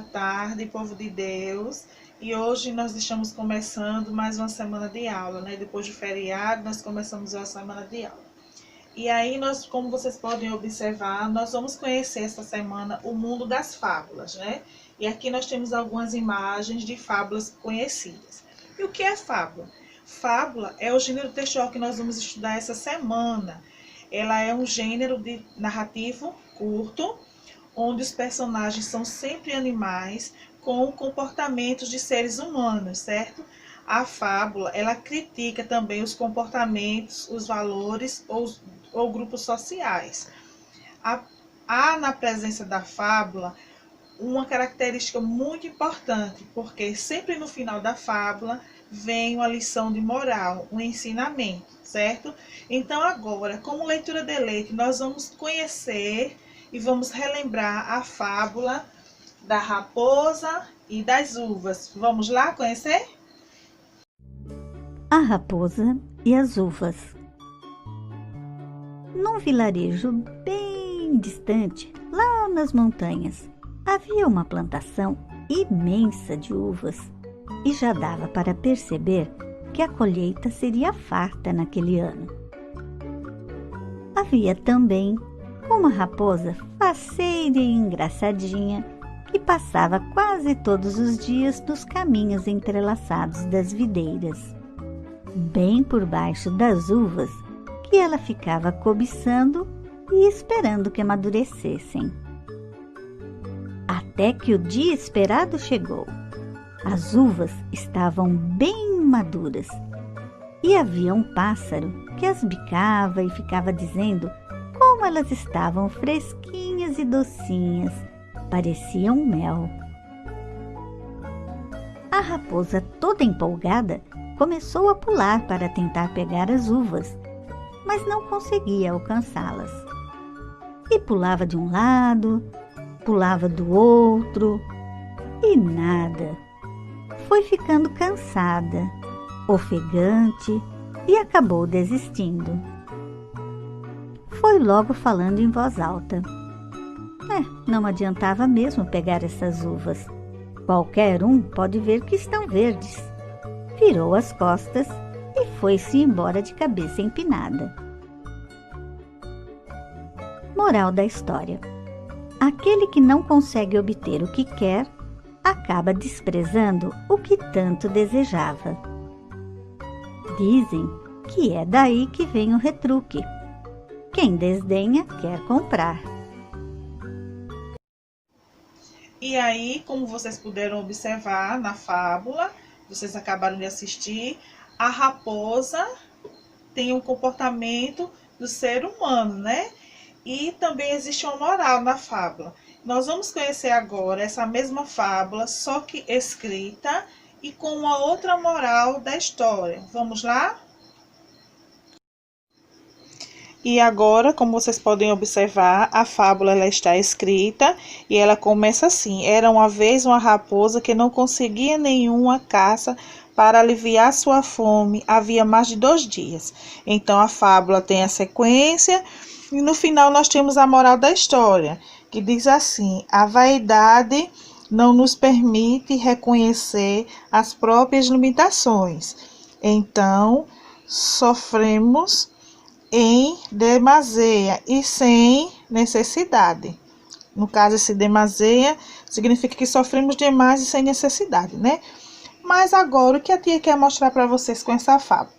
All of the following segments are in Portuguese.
tarde, povo de Deus. E hoje nós estamos começando mais uma semana de aula, né? Depois do feriado, nós começamos a semana de aula. E aí, como vocês podem observar, nós vamos conhecer essa semana o mundo das fábulas, né? E aqui nós temos algumas imagens de fábulas conhecidas. E o que é fábula? Fábula é o gênero textual que nós vamos estudar essa semana. Ela é um gênero de narrativo curto, onde os personagens são sempre animais com comportamentos de seres humanos, certo? A fábula, ela critica também os comportamentos, os valores ou grupos sociais. Há na presença da fábula uma característica muito importante, porque sempre no final da fábula vem uma lição de moral, um ensinamento, certo? Então agora, como leitura de leite, nós vamos conhecer e vamos relembrar a fábula da raposa e das uvas. Vamos lá conhecer? A raposa e as uvas. Num vilarejo bem distante, lá nas montanhas, havia uma plantação imensa de uvas e já dava para perceber que a colheita seria farta naquele ano. Havia também uma raposa faceira e engraçadinha que passava quase todos os dias nos caminhos entrelaçados das videiras, bem por baixo das uvas que ela ficava cobiçando e esperando que amadurecessem. Até que o dia esperado chegou. As uvas estavam bem maduras e havia um pássaro que as bicava e ficava dizendo como elas estavam fresquinhas e docinhas, pareciam mel. A raposa, toda empolgada, começou a pular para tentar pegar as uvas, mas não conseguia alcançá-las. E pulava de um lado, pulava do outro, e nada. Foi ficando cansada, ofegante, e acabou desistindo. Foi logo falando em voz alta. Não adiantava mesmo pegar essas uvas. Qualquer um pode ver que estão verdes. Virou as costas e foi-se embora de cabeça empinada. Moral da história: aquele que não consegue obter o que quer, acaba desprezando o que tanto desejava. Dizem que é daí que vem o retruque. Quem desdenha quer comprar. E aí, como vocês puderam observar na fábula, vocês acabaram de assistir, a raposa tem um comportamento do ser humano, né? E também existe uma moral na fábula. Nós vamos conhecer agora essa mesma fábula, só que escrita e com uma outra moral da história. Vamos lá? E agora, como vocês podem observar, a fábula ela está escrita e ela começa assim: era uma vez uma raposa que não conseguia nenhuma caça para aliviar sua fome, havia mais de 2 dias. Então a fábula tem a sequência e no final nós temos a moral da história, que diz assim: a vaidade não nos permite reconhecer as próprias limitações. Então sofremos em demasia e sem necessidade. No caso, esse demasia significa que sofremos demais e sem necessidade, né? Mas agora, o que a tia quer mostrar para vocês com essa fábula?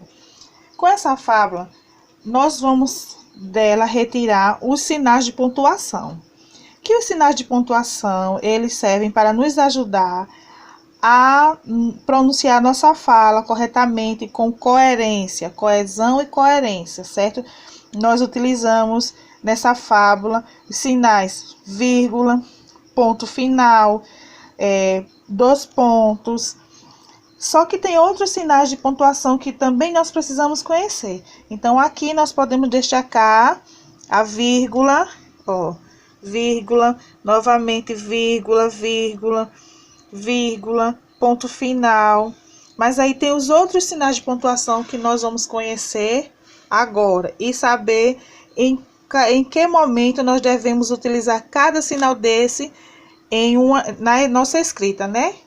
Com essa fábula, nós vamos dela retirar os sinais de pontuação. Que os sinais de pontuação, eles servem para nos ajudar a pronunciar nossa fala corretamente, com coerência, coesão e coerência, certo? Nós utilizamos nessa fábula os sinais vírgula, ponto final, 2 pontos. Só que tem outros sinais de pontuação que também nós precisamos conhecer. Então aqui nós podemos destacar a vírgula, vírgula, novamente vírgula, vírgula, vírgula, ponto final. Mas aí tem os outros sinais de pontuação que nós vamos conhecer agora e saber em que momento nós devemos utilizar cada sinal desse na nossa escrita, né?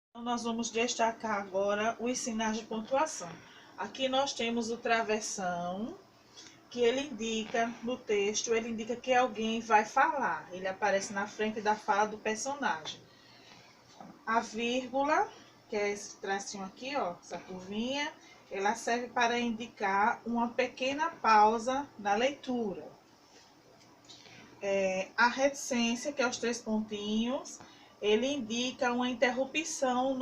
Então, nós vamos destacar agora os sinais de pontuação. Aqui nós temos o travessão, que ele indica no texto, ele indica que alguém vai falar. Ele aparece na frente da fala do personagem. A vírgula, que é esse tracinho aqui, ó, essa curvinha, ela serve para indicar uma pequena pausa na leitura. A reticência, que é os 3 pontinhos, ele indica uma interrupção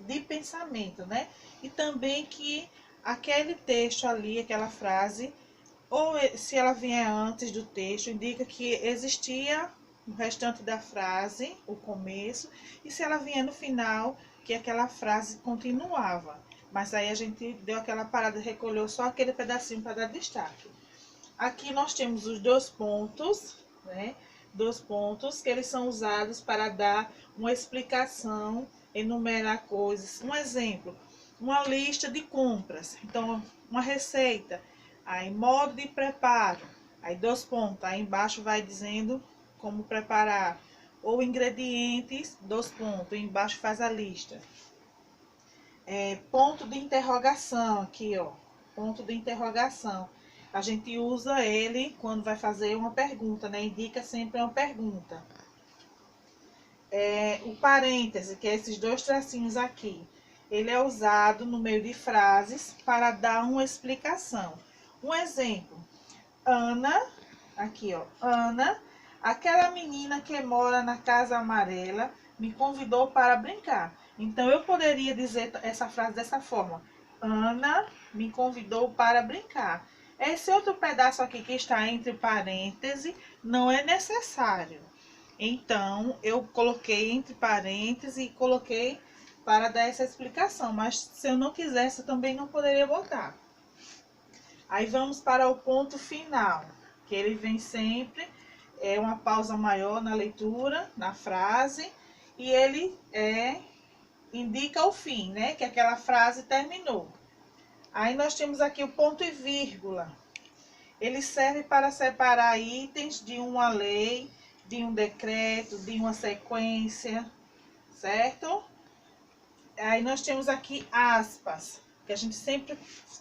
de pensamento, né? E também que aquele texto ali, aquela frase, ou se ela vier antes do texto, indica que existia o restante da frase, o começo, e se ela vier no final, que aquela frase continuava. Mas aí a gente deu aquela parada e recolheu só aquele pedacinho para dar destaque. Aqui nós temos os 2 pontos, né? 2 pontos que eles são usados para dar uma explicação, enumerar coisas. Um exemplo, uma lista de compras. Então, uma receita. Aí, modo de preparo. Aí, 2 pontos. Aí, embaixo vai dizendo como preparar. Ou ingredientes, 2 pontos. E embaixo faz a lista. Ponto de interrogação. Aqui, ó. Ponto de interrogação. A gente usa ele quando vai fazer uma pergunta, né? Indica sempre uma pergunta. O parêntese, que é esses 2 tracinhos aqui. Ele é usado no meio de frases para dar uma explicação. Um exemplo. Ana, aqui ó. Ana, aquela menina que mora na casa amarela, me convidou para brincar. Então, eu poderia dizer essa frase dessa forma. Ana me convidou para brincar. Esse outro pedaço aqui que está entre parênteses não é necessário. Então, eu coloquei entre parênteses e coloquei para dar essa explicação. Mas se eu não quisesse, eu também não poderia botar. Aí vamos para o ponto final, que ele vem sempre, é uma pausa maior na leitura, na frase, e ele indica o fim, né? Que aquela frase terminou. Aí nós temos aqui o ponto e vírgula. Ele serve para separar itens de uma lei, de um decreto, de uma sequência, certo? Aí nós temos aqui aspas, que a gente sempre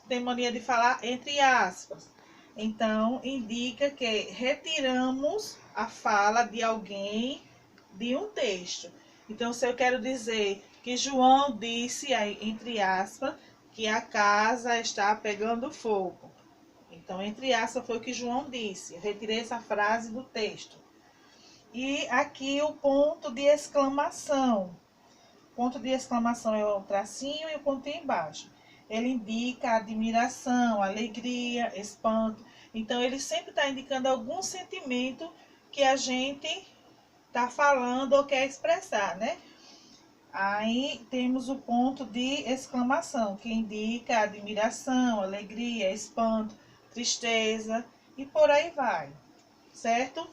tem mania de falar entre aspas. Então, indica que retiramos a fala de alguém de um texto. Então, se eu quero dizer que João disse, aí, entre aspas, que a casa está pegando fogo. Então, entre aspas, foi o que João disse. Eu retirei essa frase do texto. E aqui o ponto de exclamação. O ponto de exclamação é o tracinho e o pontinho embaixo. Ele indica admiração, alegria, espanto. Então, ele sempre está indicando algum sentimento que a gente está falando ou quer expressar, né? Aí temos o ponto de exclamação, que indica admiração, alegria, espanto, tristeza e por aí vai, certo?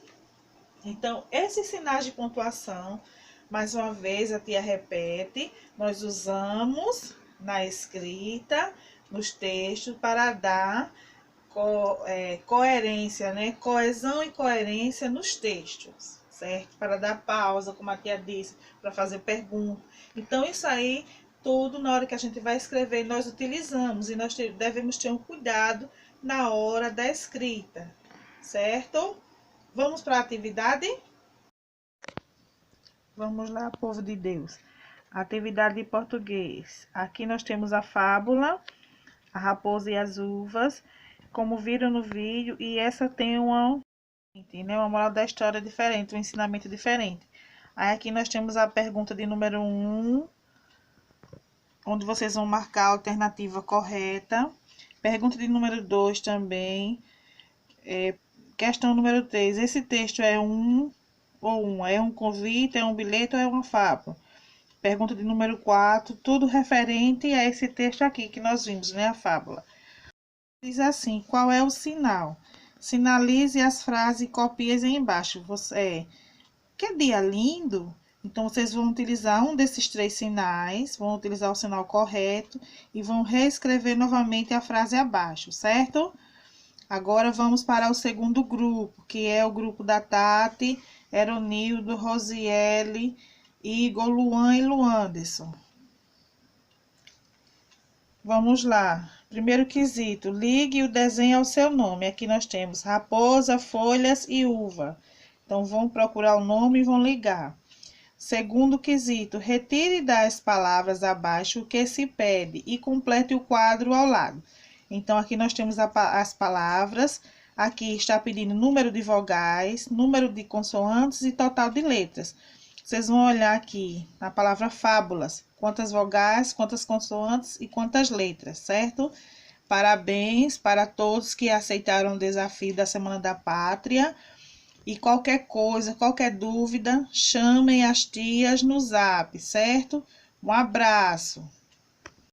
Então, esses sinais de pontuação, mais uma vez a tia repete, nós usamos na escrita, nos textos, para dar coerência, né? Coesão e coerência nos textos, certo? Para dar pausa, como a tia disse, para fazer pergunta. Então, isso aí, tudo na hora que a gente vai escrever, nós utilizamos. E nós devemos ter um cuidado na hora da escrita, certo? Vamos para a atividade? Vamos lá, povo de Deus. Atividade de português. Aqui nós temos a fábula, a raposa e as uvas, como viram no vídeo, e essa tem uma moral da história diferente, um ensinamento diferente. Aí aqui nós temos a pergunta de número 1, onde vocês vão marcar a alternativa correta. Pergunta de número 2 também. Questão número 3. Esse texto é é um convite, é um bilhete ou é uma fábula? Pergunta de número 4. Tudo referente a esse texto aqui que nós vimos, né? A fábula. Diz assim, qual é o sinal? Sinalize as frases e copie aí embaixo. Que dia lindo? Então, vocês vão utilizar um desses 3 sinais, vão utilizar o sinal correto e vão reescrever novamente a frase abaixo, certo? Agora, vamos para o segundo grupo, que é o grupo da Tati Eronildo, Rosiele, Igor, Luan e Luanderson. Vamos lá. Primeiro quesito, ligue o desenho ao seu nome. Aqui nós temos raposa, folhas e uva. Então, vão procurar o nome e vão ligar. Segundo quesito, retire das palavras abaixo o que se pede e complete o quadro ao lado. Então, aqui nós temos as palavras. Aqui está pedindo número de vogais, número de consoantes e total de letras. Vocês vão olhar aqui na palavra fábulas, quantas vogais, quantas consoantes e quantas letras, certo? Parabéns para todos que aceitaram o desafio da Semana da Pátria. E qualquer coisa, qualquer dúvida, chamem as tias no Zap, certo? Um abraço!